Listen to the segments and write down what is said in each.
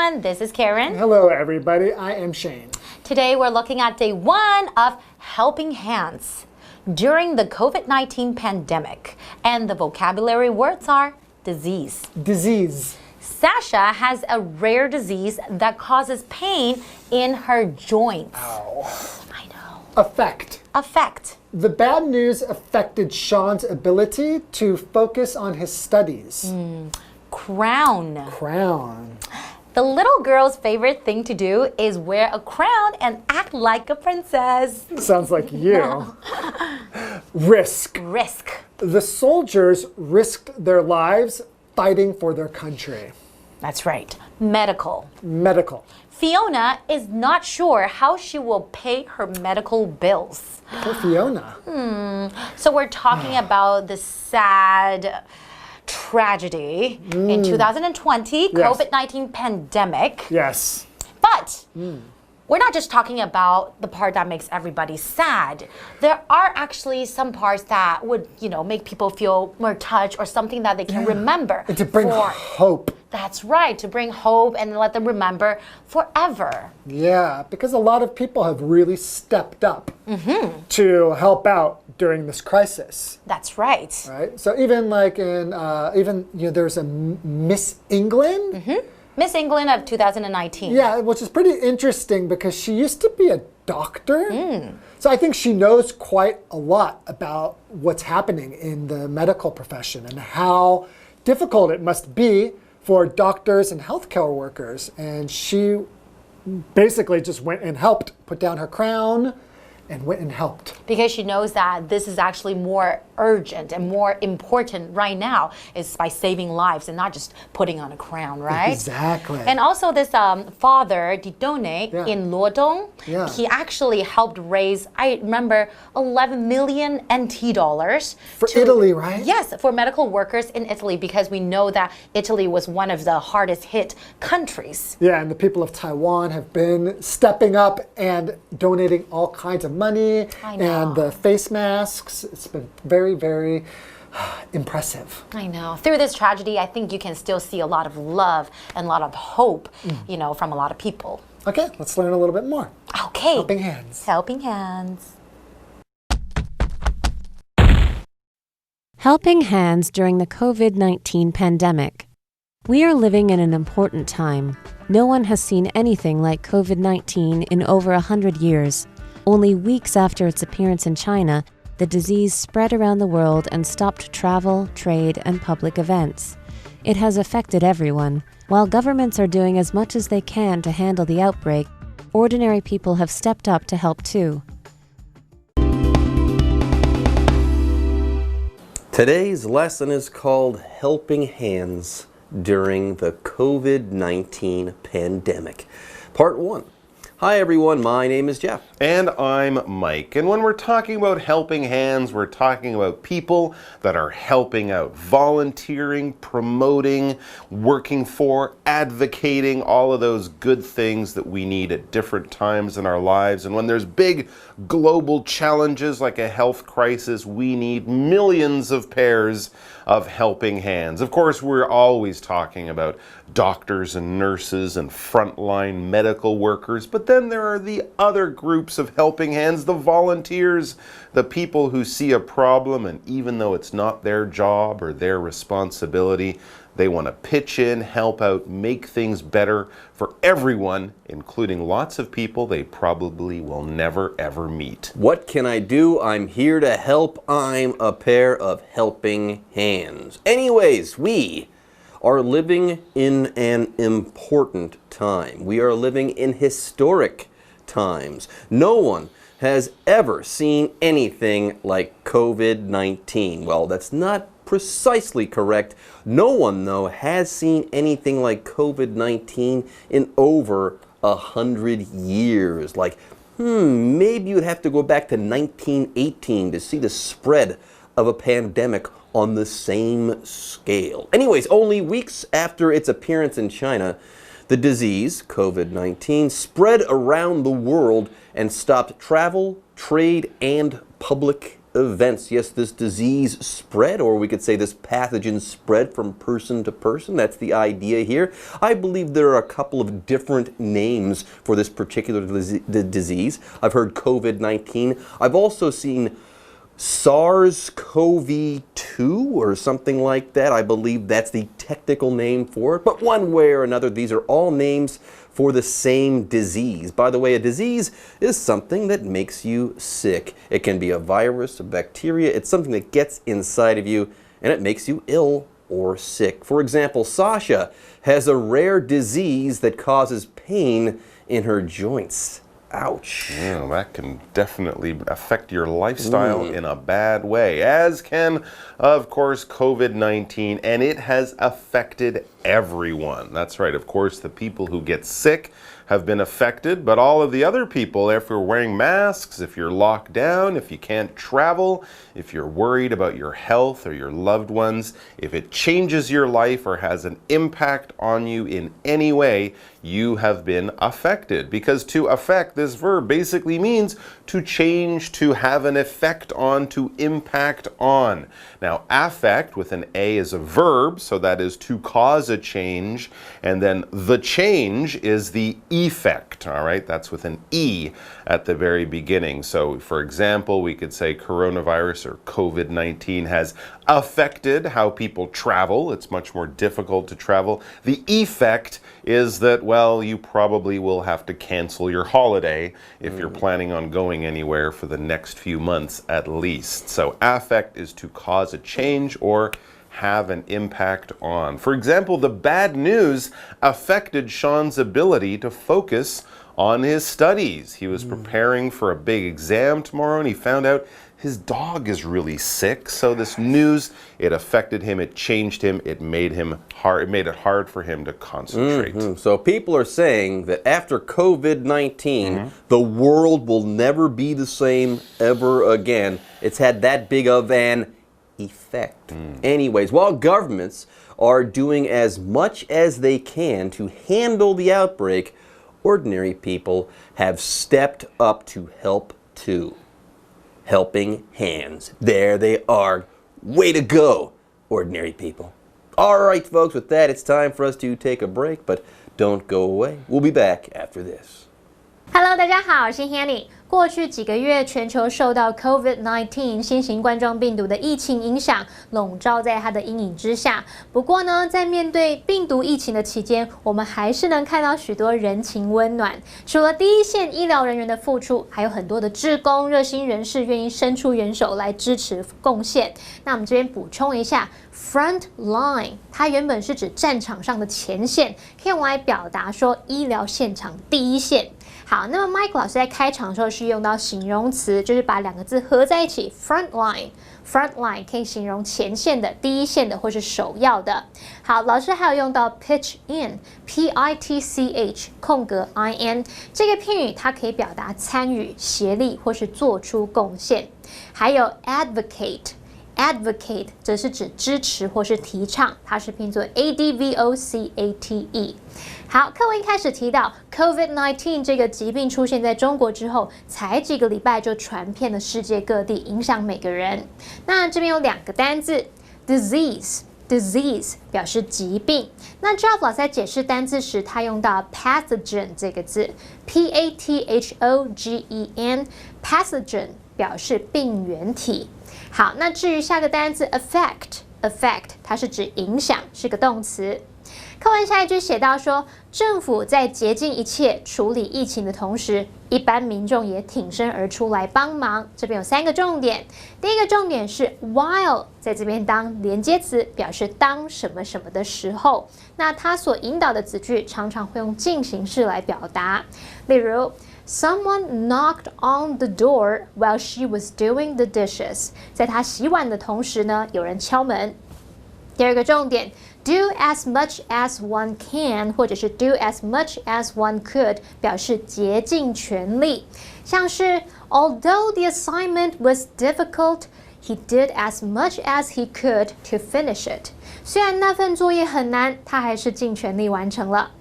everyone, this is Karen. Hello everybody, I am Shane. Today we're looking at day 1 of Helping Hands during the COVID-19 pandemic. And the vocabulary words are disease. Disease. Sasha has a rare disease that causes pain in her joints. Ow. I know. Affect. Affect. The bad news affected Sean's ability to focus on his studies. Crown. Crown. The little girl's favorite thing to do is wear a crown and act like a princess. Sounds like you. Risk. Risk. The soldiers risked their lives fighting for their country. That's right. Medical. Medical. Fiona is not sure how she will pay her medical bills. Poor Fiona. So we're talking about the sad tragedy in 2020, COVID-19 pandemic. Yes. But we're not just talking about the part that makes everybody sad. There are actually some parts that would, make people feel more touched or something that they can remember. And to bring hope. That's right, to bring hope and let them remember forever. Yeah, because a lot of people have really stepped up to help out during this crisis. That's right. Right? So even like in, there's a Miss England. Miss England of 2019. Yeah, which is pretty interesting because she used to be a doctor. So I think she knows quite a lot about what's happening in the medical profession and how difficult it must be for doctors and healthcare workers. And she basically just went and helped, put down her crown and went and helped. Because she knows that this is actually more urgent and more important right now is by saving lives and not just putting on a crown, right? Exactly. And also this father, Didone, in Luodong, he actually helped raise, I remember, 11 million NT dollars. For Italy, right? Yes, for medical workers in Italy because we know that Italy was one of the hardest hit countries. Yeah, and the people of Taiwan have been stepping up and donating all kinds of money and the face masks. It's been very, very impressive. I know. Through this tragedy, I think you can still see a lot of love and a lot of hope, from a lot of people. Okay, let's learn a little bit more. Okay. Helping hands. Helping hands. Helping hands during the COVID-19 pandemic. We are living in an important time. No one has seen anything like COVID-19 in over 100 years. Only weeks after its appearance in China, the disease spread around the world and stopped travel, trade, and public events. It has affected everyone. While governments are doing as much as they can to handle the outbreak, ordinary people have stepped up to help too. Today's lesson is called Helping Hands During the COVID-19 Pandemic. Part 1. Hi everyone, my name is Jeff. And I'm Mike. And when we're talking about helping hands, we're talking about people that are helping out, volunteering, promoting, working for, advocating, all of those good things that we need at different times in our lives. And when there's big global challenges like a health crisis, we need millions of pairs of helping hands. Of course, we're always talking about doctors and nurses and frontline medical workers, but then there are the other groups of helping hands, the volunteers, the people who see a problem and even though it's not their job or their responsibility, they want to pitch in, help out, make things better for everyone, including lots of people they probably will never ever meet. What can I do? I'm here to help. I'm a pair of helping hands. Anyways, we are living in an important time. We are living in historic times. No one has ever seen anything like COVID-19. Well, that's not precisely correct. No one, though, has seen anything like COVID-19 in over 100 years. Like, maybe you'd have to go back to 1918 to see the spread of a pandemic on the same scale. Anyways, only weeks after its appearance in China, the disease, COVID-19, spread around the world and stopped travel, trade, and public events. Yes, this disease spread, or we could say this pathogen spread from person to person. That's the idea here. I believe there are a couple of different names for this particular disease. I've heard COVID-19. I've also seen SARS-CoV-2 or something like that. I believe that's the technical name for it. But one way or another, these are all names for the same disease. By the way, a disease is something that makes you sick. It can be a virus, a bacteria. It's something that gets inside of you and it makes you ill or sick. For example, Sasha has a rare disease that causes pain in her joints. Ouch. Yeah, that can definitely affect your lifestyle in a bad way, as can, of course, COVID-19, and it has affected everyone. That's right, of course, the people who get sick have been affected, but all of the other people, if you're wearing masks, if you're locked down, if you can't travel, if you're worried about your health or your loved ones, if it changes your life or has an impact on you in any way, you have been affected. Because to affect, this verb basically means to change, to have an effect on, to impact on. Now, affect with an A is a verb, so that is to cause a change, and then the change is the effect, all right? That's with an E at the very beginning. So, for example, we could say coronavirus or COVID-19 has affected how people travel. It's much more difficult to travel. The effect is that, well, you probably will have to cancel your holiday if you're planning on going anywhere for the next few months at least. So affect is to cause a change or have an impact on. For example, the bad news affected Sean's ability to focus on his studies. He was preparing for a big exam tomorrow and he found out his dog is really sick. So this news, it affected him, it changed him, it made it hard for him to concentrate. So people are saying that after COVID-19, the world will never be the same ever again. It's had that big of an effect. Anyways, while governments are doing as much as they can to handle the outbreak, ordinary people have stepped up to help too. Helping hands. There they are. Way to go, ordinary people. All right, folks, with that, it's time for us to take a break, but don't go away. We'll be back after this. Hello， 大家好，我是 Hanny。过去几个月，全球受到 COVID-19 新型冠状病毒的疫情影响，笼罩在它的阴影之下。不过呢，在面对病毒疫情的期间，我们还是能看到许多人情温暖。除了第一线医疗人员的付出，还有很多的志工、热心人士愿意伸出援手来支持贡献。那我们这边补充一下 ，front line 它原本是指战场上的前线，可以用来表达说医疗现场第一线。好，那么 Mike 老师在开场的时候是用到形容词，就是把两个字合在一起 ，front line。front line 可以形容前线的、第一线的或是首要的。好，老师还有用到 pitch in，P-I-T-C-H 空格 I-N 这个片语，它可以表达参与、协力或是做出贡献。还有 advocate。advocate 则是指支持或是提倡，它是拼作 A-D-V-O-C-A-T-E。好，课文一开始提到 COVID-19 这个疾病出现在中国之后，才几个礼拜就传遍了世界各地，影响每个人。那这边有两个单字 disease 表示疾病。那 Jeff 老师在解释单字时，他用到 pathogen 这个字 P-A-T-H-O-G-E-N pathogen 表示病原体。好，那至于下个单字 affect 它是指影响，是个动词。课文下一句写到说，政府在竭尽一切处理疫情的同时，一般民众也挺身而出来帮忙。这边有三个重点，第一个重点是 while 在这边当连接词，表示当什么什么的时候。那它所引导的子句常常会用进行式来表达，例如Someone knocked on the door while she was doing the dishes. 在她洗碗的同时呢，有人敲门。第二个重点 ，do as much as one can 或者是 do as much as one could 表示竭尽全力，像是 Although the assignment was difficult, he did as much as he could to finish it. 虽然那份作业很难，他还是尽全力完成了。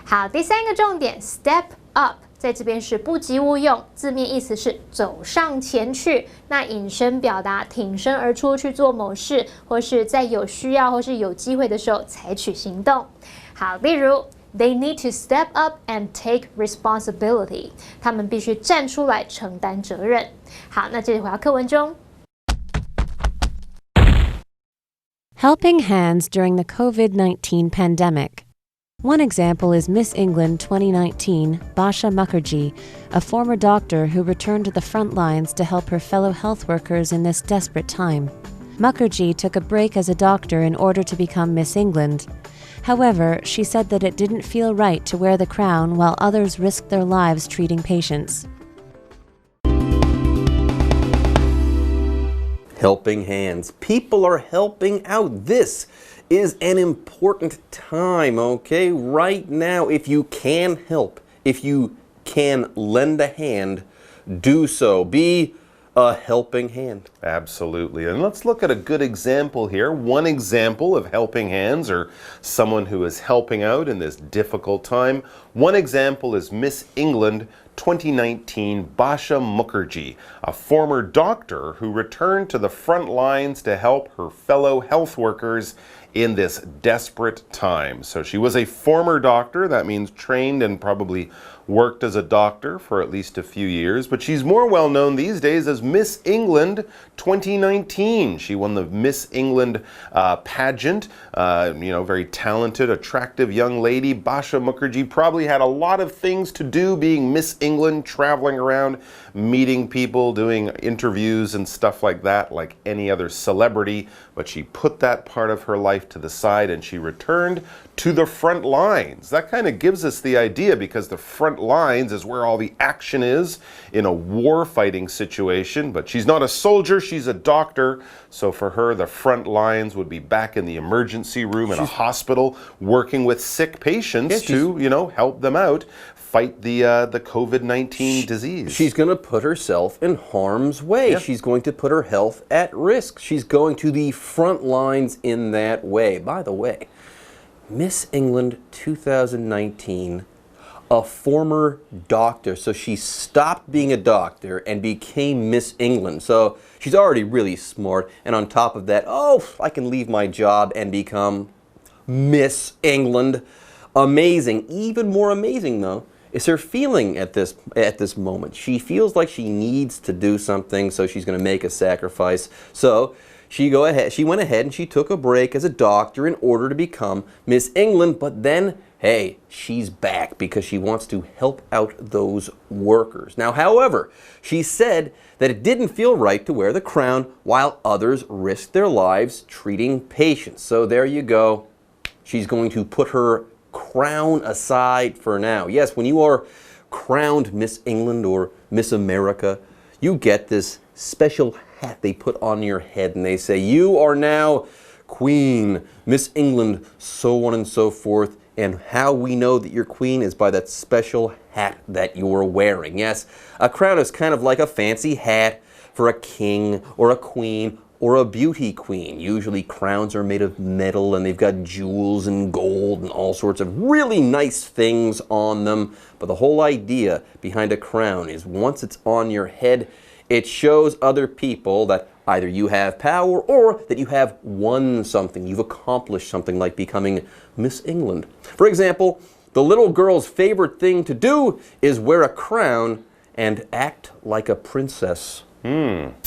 好，第三个重点 ，step up。在这边是不及物用，字面意思是走上前去，那引申表达挺身而出去做某事，或是在有需要或是有机会的时候采取行动。好，例如 They need to step up and take responsibility. 他们必须站出来承担责任。好，那这里回到课文中。Helping hands during the COVID-19 pandemic. One example is Miss England 2019, Basha Mukherjee, a former doctor who returned to the front lines to help her fellow health workers in this desperate time. Mukherjee took a break as a doctor in order to become Miss England. However, she said that it didn't feel right to wear the crown while others risked their lives treating patients. Helping hands. People are helping out. This is an important time, okay? Right now, if you can help, if you can lend a hand, do so. Be a helping hand. Absolutely. And let's look at a good example here. One example of helping hands, or someone who is helping out in this difficult time. One example is Miss England 2019 Basha Mukherjee, a former doctor who returned to the front lines to help her fellow health workers in this desperate time. So she was a former doctor, that means trained and probably worked as a doctor for at least a few years, but she's more well known these days as Miss England 2019. She won the Miss England pageant. Very talented, attractive young lady. Basha Mukherjee probably had a lot of things to do being Miss England, traveling around, meeting people, doing interviews and stuff like that, like any other celebrity, but she put that part of her life to the side and she returned to the front lines. That kind of gives us the idea, because the front lines is where all the action is in a war fighting situation, but she's not a soldier, she's a doctor. So for her, the front lines would be back in the emergency room in a hospital, working with sick patients to, help them out fight the COVID-19 disease. She's going to put herself in harm's way. Yeah. She's going to put her health at risk. She's going to the front lines in that way. By the way, Miss England 2019, a former doctor. So she stopped being a doctor and became Miss England. So she's already really smart. And on top of that, I can leave my job and become Miss England. Amazing. Even more amazing, though, is her feeling at this moment. She feels like she needs to do something, so she's going to make a sacrifice. So she went ahead and she took a break as a doctor in order to become Miss England, but then, hey, she's back because she wants to help out those workers. Now, however, she said that it didn't feel right to wear the crown while others risked their lives treating patients. So there you go. She's going to put her crown aside for now. Yes, when you are crowned Miss England or Miss America, you get this special hat they put on your head and they say, you are now Queen, Miss England, so on and so forth. And how we know that you're Queen is by that special hat that you're wearing. Yes, a crown is kind of like a fancy hat for a king or a queen or a beauty queen. Usually crowns are made of metal and they've got jewels and gold and all sorts of really nice things on them. But the whole idea behind a crown is once it's on your head, it shows other people that either you have power or that you have won something. You've accomplished something, like becoming Miss England. For example, the little girl's favorite thing to do is wear a crown and act like a princess,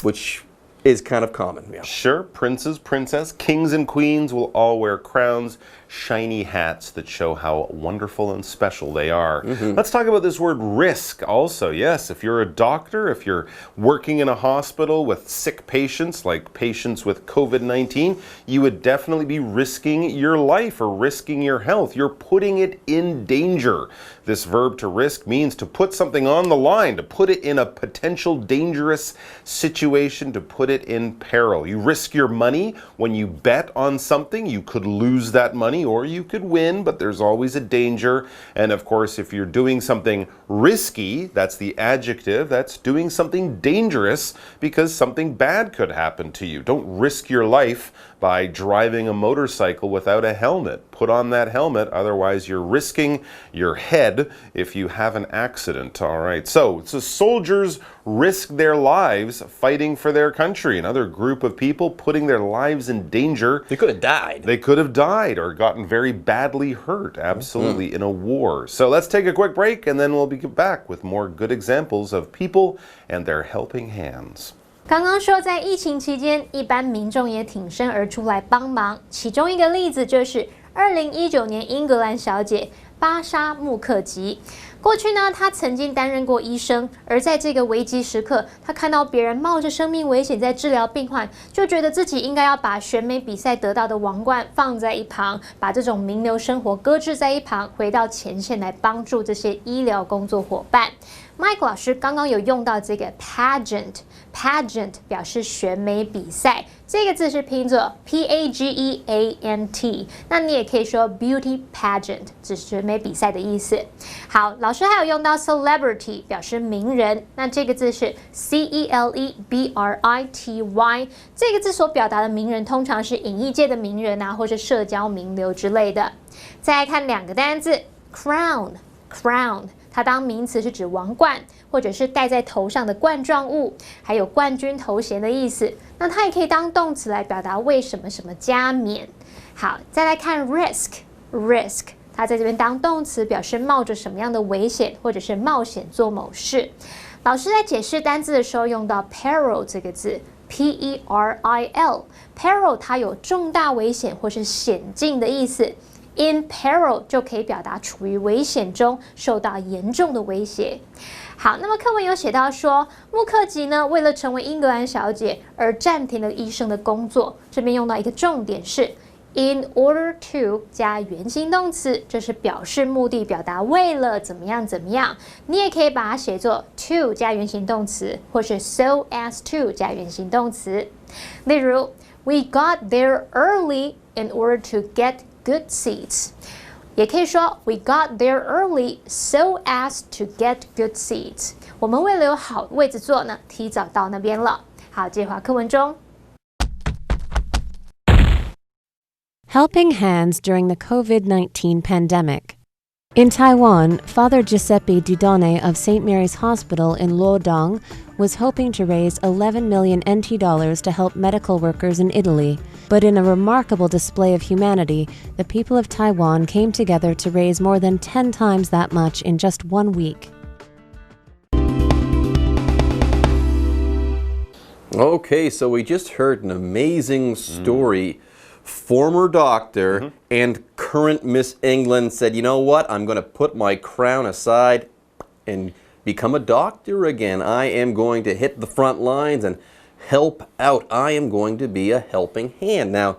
which is kind of common. Yeah. Sure, princes, princess, kings and queens will all wear crowns, shiny hats that show how wonderful and special they are. Let's talk about this word risk also. Yes, if you're a doctor, if you're working in a hospital with sick patients, like patients with COVID-19, you would definitely be risking your life or risking your health. You're putting it in danger. This verb to risk means to put something on the line, to put it in a potential dangerous situation, to put it in peril. You risk your money when you bet on something. You could lose that money or you could win, but there's always a danger. And of course, if you're doing something risky, that's the adjective, that's doing something dangerous because something bad could happen to you. Don't risk your life by driving a motorcycle without a helmet. Put on that helmet, otherwise you're risking your head if you have an accident. All right, so soldiers risk their lives fighting for their country. Another group of people putting their lives in danger. They could have died. They could have died or gotten very badly hurt, absolutely, in a war. So let's take a quick break and then we'll be back with more good examples of people and their helping hands. 刚刚说，在疫情期间，一般民众也挺身而出来帮忙。其中一个例子就是2019年英格兰小姐巴莎穆克吉。过去呢，她曾经担任过医生，而在这个危机时刻，她看到别人冒着生命危险在治疗病患，就觉得自己应该要把选美比赛得到的王冠放在一旁，把这种名流生活搁置在一旁，回到前线来帮助这些医疗工作伙伴。Mike 老师刚刚有用到这个 pageant 表示选美比赛，这个字是拼作 P-A-G-E-A-N-T， 那你也可以说 beauty pageant， 指选美比赛的意思。好，老师还有用到 celebrity 表示名人，那这个字是 C-E-L-E-B-R-I-T-Y， 这个字所表达的名人通常是影艺界的名人啊，或是社交名流之类的。再来看两个单字 crown， 它当名词是指王冠，或者是戴在头上的冠状物，还有冠军头衔的意思。那它也可以当动词来表达为什么什么加冕。好，再来看 risk， 它在这边当动词，表示冒着什么样的危险，或者是冒险做某事。老师在解释单字的时候用到 peril 这个字。P-E-R-I-L， peril 它有重大危险或是险境的意思。In peril 就可以表达处于危险中，受到严重的威胁。好，那么课文有写到说，穆克吉呢为了成为英格兰小姐而暂停了医生的工作。这边用到一个重点是 in order to 加原形动词，这是表示目的，表达为了怎么样怎么样。你也可以把它写作 to 加原形动词，或是 so as to 加原形动词。例如 We got there early in order to get good seats， 也可以说 We got there early so as to get good seats。 我们为了有好位置坐呢，提早到那边了。好，接话课文中。Helping hands during the COVID-19 pandemic. In Taiwan, Father Giuseppe Didone of St. Mary's Hospital in Luodong was hoping to raise 11 million NT dollars to help medical workers in Italy. But in a remarkable display of humanity, the people of Taiwan came together to raise more than 10 times that much in just 1 week. Okay, so we just heard an amazing story. Former doctor and current Miss England said, you know what, I'm going to put my crown aside and become a doctor again. I am going to hit the front lines and help out. I am going to be a helping hand. Now,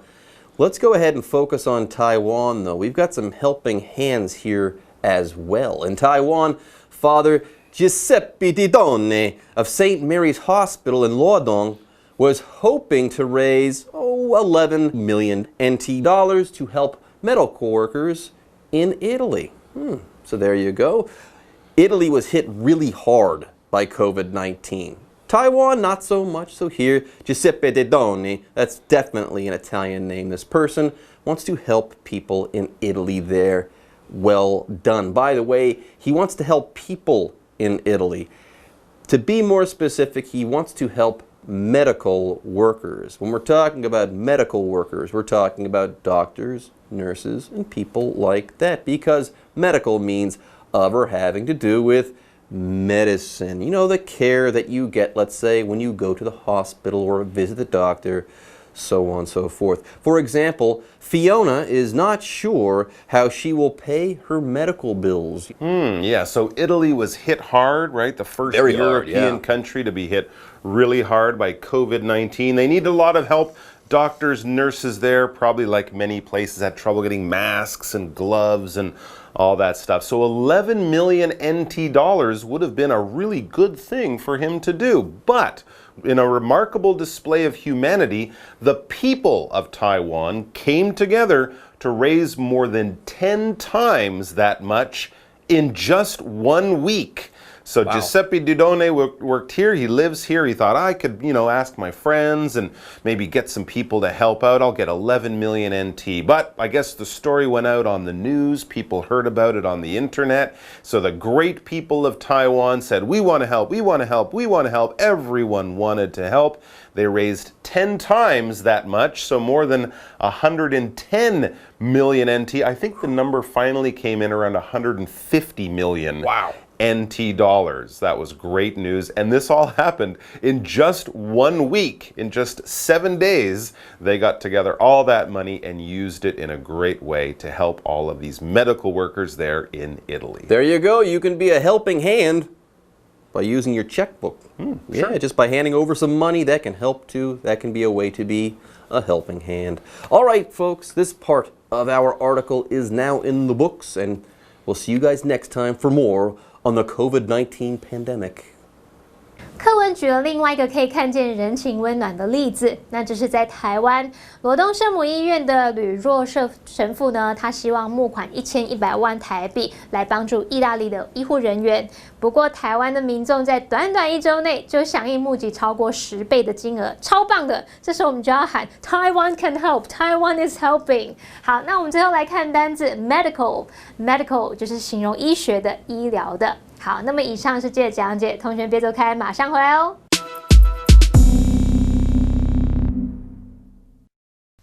let's go ahead and focus on Taiwan, though. We've got some helping hands here as well. In Taiwan, Father Giuseppe Didone of St. Mary's Hospital in Luodong was hoping to raise 11 million NT dollars to help medical workers in Italy. So there you go. Italy was hit really hard by COVID-19. Taiwan, not so much. So here, Giuseppe Didone, that's definitely an Italian name. This person wants to help people in Italy there. Well done. By the way, he wants to help people in Italy. To be more specific, he wants to help medical workers. When we're talking about medical workers, we're talking about doctors, nurses, and people like that, because medical means of or having to do with medicine. You know, the care that you get, let's say, when you go to the hospital or visit the doctor, so on and so forth. For example, Fiona is not sure how she will pay her medical bills. Yeah, so Italy was hit hard, right? The first European country to be hit really hard by COVID-19. They need a lot of help. Doctors, nurses there, probably like many places, had trouble getting masks and gloves and all that stuff. So 11 million NT dollars would have been a really good thing for him to do. But in a remarkable display of humanity, the people of Taiwan came together to raise more than 10 times that much in just 1 week. So Giuseppe Dudone worked here. He lives here. He thought, I could, ask my friends and maybe get some people to help out. I'll get 11 million NT. But I guess the story went out on the news. People heard about it on the internet. So the great people of Taiwan said, we want to help, we want to help, we want to help. Everyone wanted to help. They raised 10 times that much, so more than 110 million NT. I think the number finally came in around 150 million. Wow. NT dollars. That was great news. And this all happened in just 1 week. In just 7 days, they got together all that money and used it in a great way to help all of these medical workers there in Italy. There you go. You can be a helping hand by using your checkbook. Sure. Yeah, just by handing over some money, that can help too. That can be a way to be a helping hand. All right, folks, this part of our article is now in the books, and we'll see you guys next time for more on the COVID-19 pandemic. 课文举了另外一个可以看见人情温暖的例子，那就是在台湾罗东圣母医院的吕若瑟神父呢，他希望募款1100万台币来帮助意大利的医护人员。不过台湾的民众在短短1周内就响应募集超过10倍的金额，超棒的！这时候我们就要喊 Taiwan can help, Taiwan is helping。好，那我们最后来看单字 medical 就是形容医学的、医疗的。好，那么以上是这个讲解，同学别走开，马上回来哦。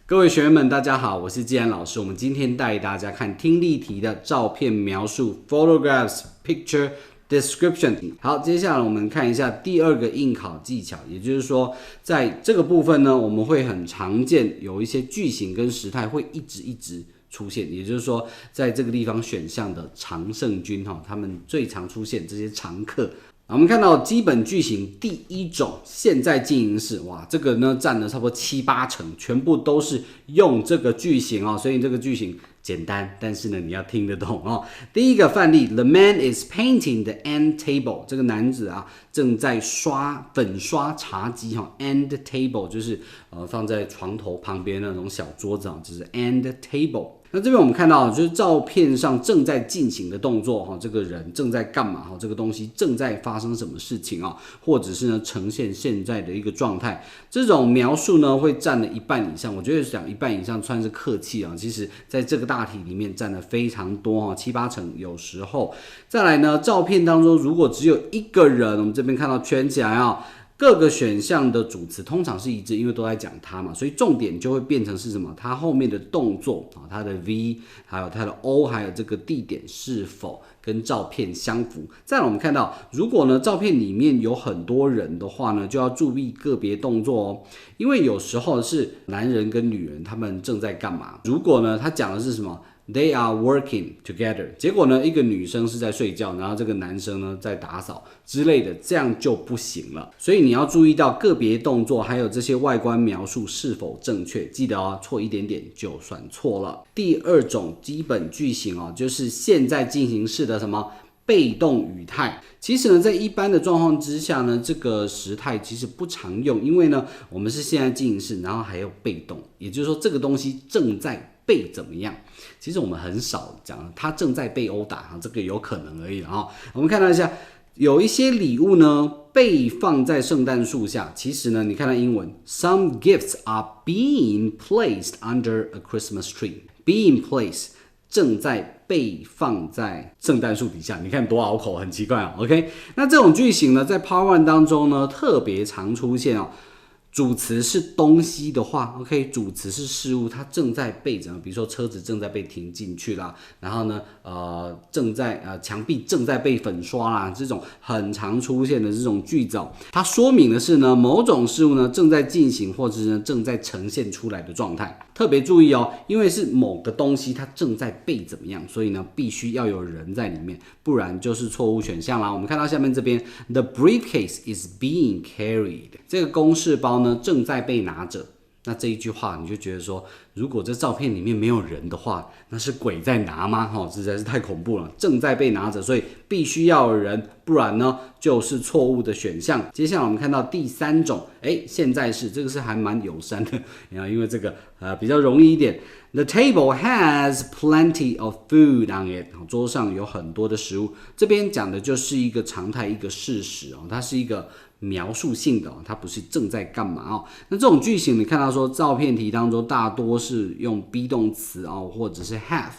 各位学员们，大家好，我是季安老师。我们今天带大家看听力题的照片描述 （photographs picture description）。好，接下来我们看一下第二个应考技巧，也就是说，在这个部分呢，我们会很常见有一些句型跟时态会一直出现，也就是说，在这个地方选项的常胜军他们最常出现这些常客。我们看到基本句型第一种现在进行式，哇，这个呢占了差不多7-8成，全部都是用这个句型所以这个句型简单，但是呢你要听得懂第一个范例 ，The man is painting the end table， 这个男子正在粉刷茶几end table 就是放在床头旁边那种小桌子就是 end table。那这边我们看到就是照片上正在进行的动作这个人正在干嘛这个东西正在发生什么事情或者是呢呈现现在的一个状态，这种描述呢会占了一半以上。我觉得讲一半以上算是客气其实在这个大题里面占了非常多7-8成有时候。再来呢，照片当中如果只有一个人，我们这边看到圈起来各个选项的主词通常是一致，因为都在讲他嘛，所以重点就会变成是什么？他后面的动作他的 V， 还有他的 O， 还有这个地点是否跟照片相符。再来我们看到，如果呢照片里面有很多人的话呢，就要注意个别动作因为有时候是男人跟女人他们正在干嘛？如果呢他讲的是什么？They are working together。结果呢，一个女生是在睡觉，然后这个男生呢在打扫之类的，这样就不行了。所以你要注意到个别动作，还有这些外观描述是否正确。记得错一点点就算错了。第二种基本句型就是现在进行式的什么？被动语态。其实呢，在一般的状况之下呢，这个时态其实不常用，因为呢，我们是现在进行式，然后还有被动，也就是说这个东西正在被怎么样？其实我们很少讲它正在被殴打这个有可能而已我们看到一下，有一些礼物呢被放在圣诞树下。其实呢，你看到英文 ，Some gifts are being placed under a Christmas tree. Being placed 正在被放在圣诞树底下，你看多拗口，很奇怪OK， 那这种句型呢，在 Part 1当中呢，特别常出现主词是东西的话 ，OK， 主词是事物，它正在被怎么？比如说车子正在被停进去啦，然后呢，墙壁正在被粉刷啦，这种很常出现的这种句子它说明的是呢，某种事物呢正在进行，或者是呢正在呈现出来的状态。特别注意因为是某个东西它正在被怎么样，所以呢必须要有人在里面，不然就是错误选项啦。我们看到下面这边 ，The briefcase is being carried， 这个公事包呢正在被拿着。那这一句话你就觉得说如果这照片里面没有人的话，那是鬼在拿吗？实在是太恐怖了，正在被拿着，所以必须要有人，不然呢就是错误的选项。接下来我们看到第3种，现在式，这个是还蛮友善的，因为这个比较容易一点。The table has plenty of food on it. 桌上有很多的食物。这边讲的就是一个常态，一个事实它是一个描述性的它不是正在干嘛那这种句型你看到说照片题当中大多是用 be 动词或者是 has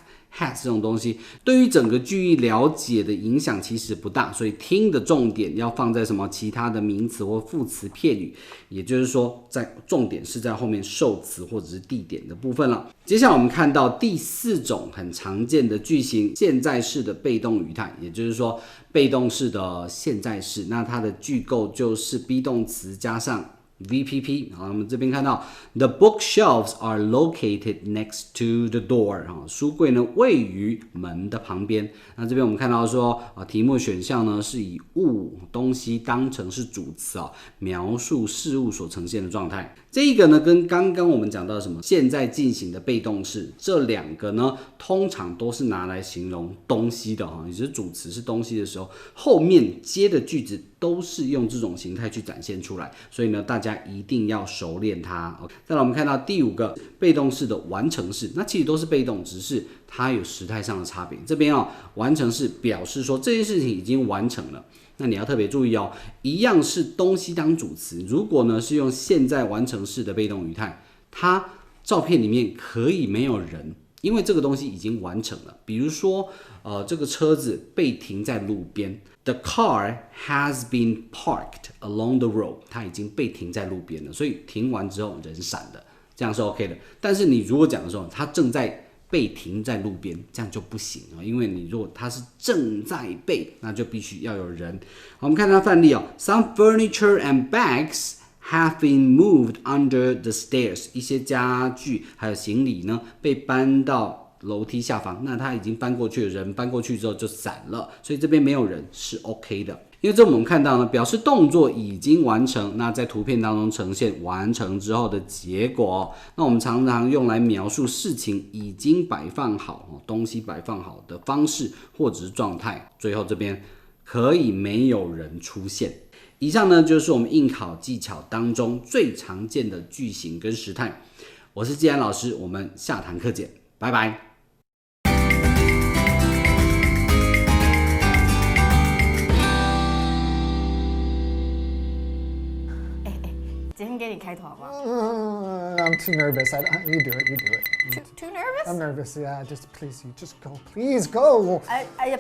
这种东西，对于整个句意了解的影响其实不大，所以听的重点要放在什么其他的名词或副词片语，也就是说重点是在后面受词或者是地点的部分了。接下来我们看到第4种很常见的句型，现在式的被动语态，也就是说被动式的现在式，那它的句构就是 be 动词加上VPP。 好，我们这边看到 The bookshelves are located next to the door。 书柜呢位于门的旁边。那这边我们看到说题目选项呢是以物东西当成是主词描述事物所呈现的状态。这一个呢跟刚刚我们讲到什么现在进行的被动式，这2个呢通常都是拿来形容东西的也就是主词是东西的时候，后面接的句子都是用这种形态去展现出来，所以呢大家一定要熟练它。再来我们看到第5个被动式的完成式，那其实都是被动，只是它有时态上的差别。这边完成式表示说这件事情已经完成了，那你要特别注意一样是东西当主词，如果呢是用现在完成式的被动语态，它照片里面可以没有人，因为这个东西已经完成了。比如说这个车子被停在路边， The car has been parked along the road。 它已经被停在路边了，所以停完之后人闪了，这样是 OK 的。但是你如果讲的时候它正在被停在路边，这样就不行因为你如果它是正在被，那就必须要有人。好，我们看它范例Some furniture and bags have been moved under the stairs。 一些家具还有行李呢被搬到楼梯下方，那它已经搬过去了，人搬过去之后就散了，所以这边没有人是 OK 的。因为这我们看到呢，表示动作已经完成，那在图片当中呈现完成之后的结果那我们常常用来描述事情已经摆放好，东西摆放好的方式或者是状态。最后这边可以没有人出现。以上呢就是我们应考技巧当中最常见的句型跟时态。我是季安老师，我们下堂课见，拜拜。今天给你开头好不好？ I'm too nervous. You do it. You do it. Too nervous? I'm nervous. Yeah. Just please, you just go. Please go. 哎呀，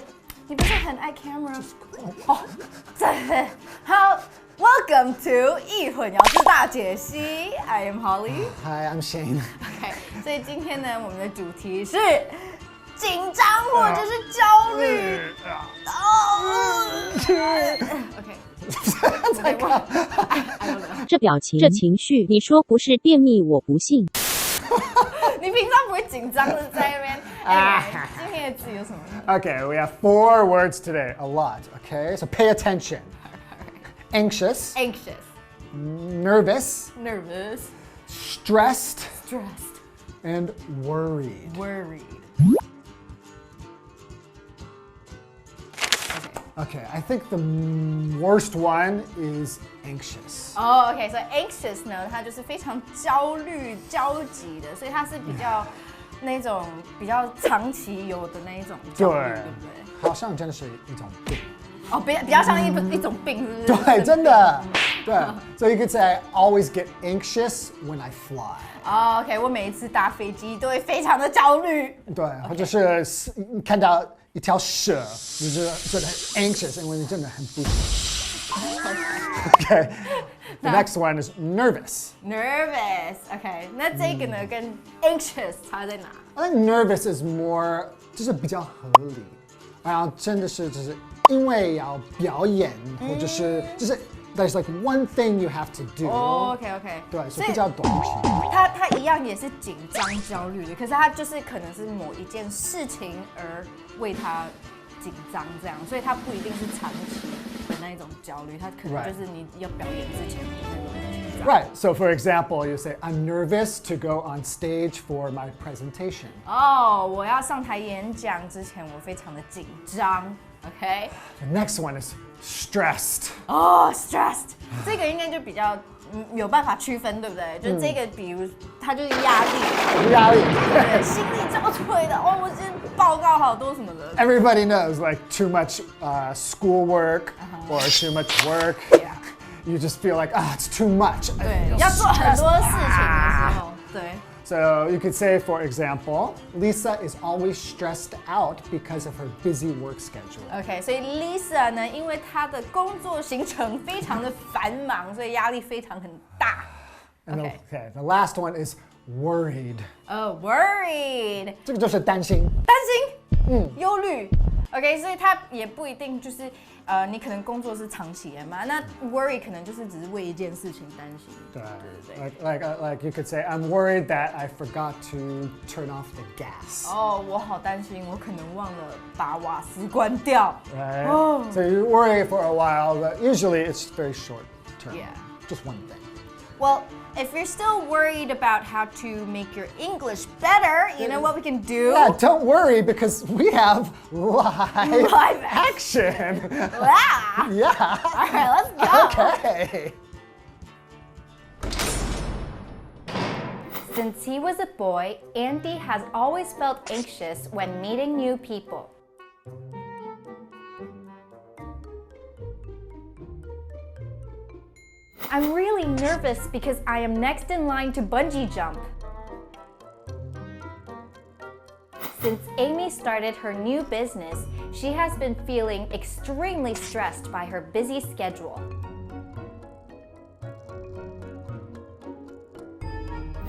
你不是很爱 camera？ 好 ，Welcome to 一混淆之大解析。I am Holly. Hi, I'm Shane. OK， 所以今天呢，我们的主题是紧张或者是焦虑。OK。这表情，这情绪，你说不是便秘，我不信。你平常不会紧张的在那边。今天的字有什么 Okay, we have 4 words today. A lot. Okay, so pay attention. Anxious,？Anxious, nervous, nervous, stressed, stressed, and worried. worried. Okay, I think the worst one is anxious. OK， 所以 anxious 呢，它就是非常焦虑、焦急的，所以它是比较那种比较长期有的那一种焦虑，对不对？好像真的是一种病。比较像一种病，是不是？对，真的。对， so you could say I always get anxious when I fly. OK， 我每一次搭飞机都会非常的焦虑。对，或者是看到一条蛇，你就真的很 anxious， 因为你真的很不爽。Okay, the next one is nervous. Nervous. OK， 那这个呢跟 anxious 差在哪？ I think nervous is more 就是比较合理，然后真的是就是因为要表演，或者是就是 there's like one thing you have to do. OK， 对，所以比较短平。它一样也是紧张焦虑的，可是它就是可能是某一件事情而为它紧张这样，所以它不一定是长期的那一种焦虑，它可能就是你要表演之前的那种紧 Right. So for example, you say, I'm nervous to go on stage for my presentation. 哦，我要上台演讲之前，我非常的紧张。OK。The next one is stressed. 哦 ，stressed， 这个应该就比较有办法区分，对不对？就这个，比如它就是压力，压力。对，心力交瘁的。哦，我今天报告好多什么的。Everybody knows, like too much schoolwork or too much work. Yeah. You just feel like, it's too much. 对，要做很多事情的时候，对。So you could say, for example, Lisa is always stressed out because of her busy work schedule. OK， 所以 Lisa 呢，因为她的工作行程非常的繁忙，所以压力非常很大。Okay, the last one is worried. Worried， 这个就是担心。担心，忧虑。OK， 所以它也不一定就是你可能工作是长期的嘛，那 worry 可能就是只是为一件事情担心。对对对。Like you could say, I'm worried that I forgot to turn off the gas. 哦，我好担心，我可能忘了把瓦斯关掉。Right. So you worry for a while, but usually it's very short term. Yeah. Just one thing. Well, if you're still worried about how to make your English better, you know what we can do? Yeah, don't worry because we have live action. Wow. Yeah. All right, let's go. Okay. Since he was a boy, Andy has always felt anxious when meeting new people. I'm really nervous because I am next in line to bungee jump. Since Amy started her new business, she has been feeling extremely stressed by her busy schedule.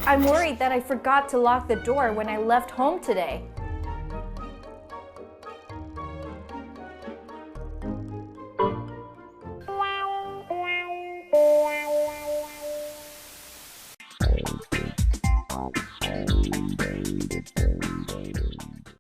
I'm worried that I forgot to lock the door when I left home today.